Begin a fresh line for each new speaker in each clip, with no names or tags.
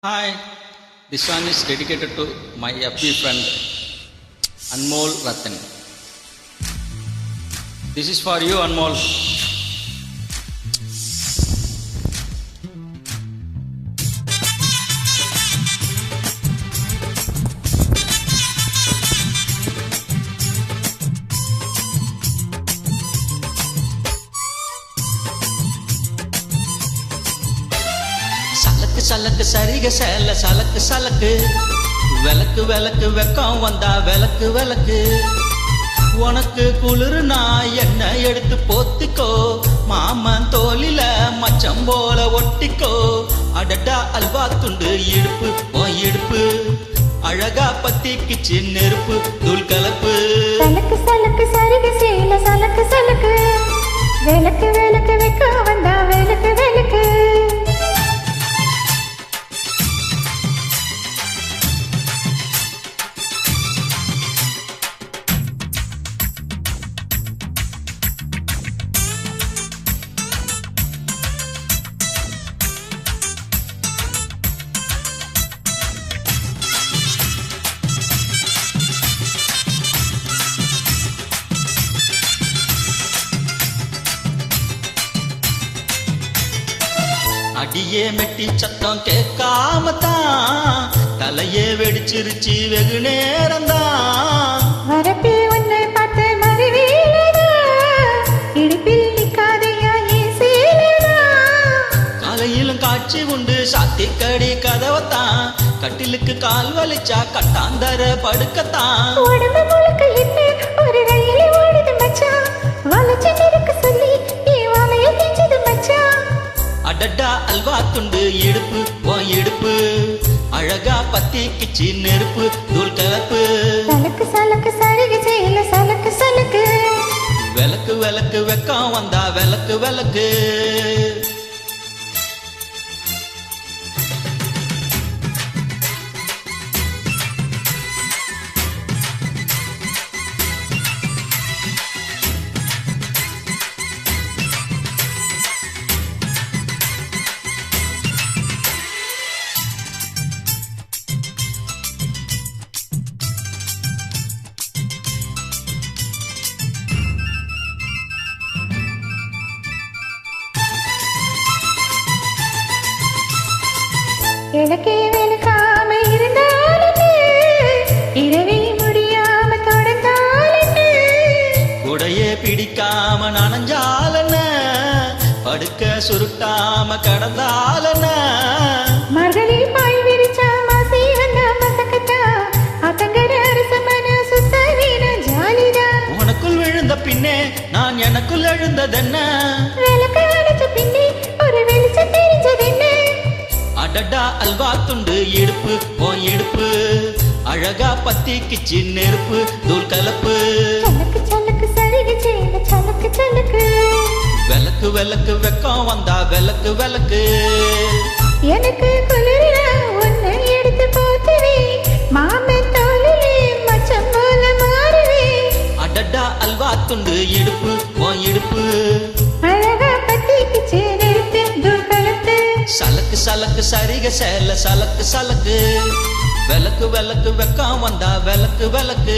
Hi, this one is dedicated to my FB friend Anmol Ratan. This is for you, Anmol. சலக்கு சலக்கு சரிக சேல சலக்கு சலக்கு விளக்கு விளக்கு வெக்கம் வந்தா விளக்கு விளக்கு உனக்கு குளிர்னா என்ன எடுத்து போத்திக்கோ மாமன் தோலில மச்சம் போல ஒட்டிக்கோ அடடா அல்வா துண்டு இடுப்பு இடுப்பு அழகா பத்திக்குச்சு நெருப்பு தூள் கலப்பு
சலக்கு சலக்கு சரிக சேல சலக்கு சலக்கு விளக்கு விளக்கு வெக்கம் வந்தா விளக்கு விளக்கு
அடியே மெட்டி சத்தம் கேட்காமத்தான் தலையே வெடிச்சிருச்சு வெகு நேரம்தான்
வரப்பே உன்னை பார்த்து மறுவேளதா இடுப்பில் நிக்காதையா ஏசேலதா
காலையிலும் காட்சி உண்டு சாத்திக்கடி கதவத்தான் கட்டிலுக்கு கால் வலிச்சா கட்டாந்தர படுக்கத்தான்
உடம்பு முழுக்க என்ன ஒரு ரயில் ஓடுது மச்சான் வளைச்சு நிறுக்க சொல்லி நீ வாழைய செஞ்சது மச்சான்
அடடா அல்வா துண்டு இடுப்பு இடுப்பு அழகா பத்திக்குச்சு நெருப்பு தூள் கலப்பு
சலக்கு சலக்கு சரிக சேல சலக்கு சலக்கு
விளக்கு விளக்கு வெக்கம் வந்தா விளக்கு விளக்கு
எனக்கே வெளுக்காம இருந்தாலும் இரவே முடியாம தொடர்ந்தாலும்
உடையே பிடிக்காம நனைஞ்சாலன படுக்க சுருட்டாம கடந்தாலன
மரளி பாய் விரிச்சா மாசி வந்த மசக்கத்தா அத்தங்கர அரசமன சுத்த வீர ஜாலிதா
உனக்குள் விழுந்த பின்னே நான் எனக்குள் எழுந்ததென்ன
விளக்க அடைச்ச பின்னே ஒரு வெளிச்சம் தெரிஞ்சதென்ன
அடடா அல்வா துண்டு இடுப்பு இடுப்பு அழகா பத்திக்குச்சு நெருப்பு தூள் கலப்பு
சலக்கு சலக்கு சரிக சேல சலக்கு சலக்கு
விளக்கு விளக்கு வெக்கம் வந்தா விளக்கு விளக்கு
எனக்கு குளிரா உன்னை எடுத்து போத்துவே மாமன் தோளிலே மச்சம் போல மாறுவே
அடடா அல்வா துண்டு இடுப்பு இடுப்பு
அழகா பத்திக்குச்சு நிறுத்து தூள் கலப்பு
சலக்கு சலக்கு சரிக சேல சலக்கு சலக்கு விளக்கு விளக்கு வெக்கம் வந்தா விளக்கு விளக்கு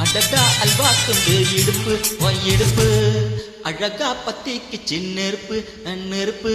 அடடா அல்வா துண்டு இடுப்பு இடுப்பு அழகா பத்திக்குச்சு நெருப்பு நெருப்பு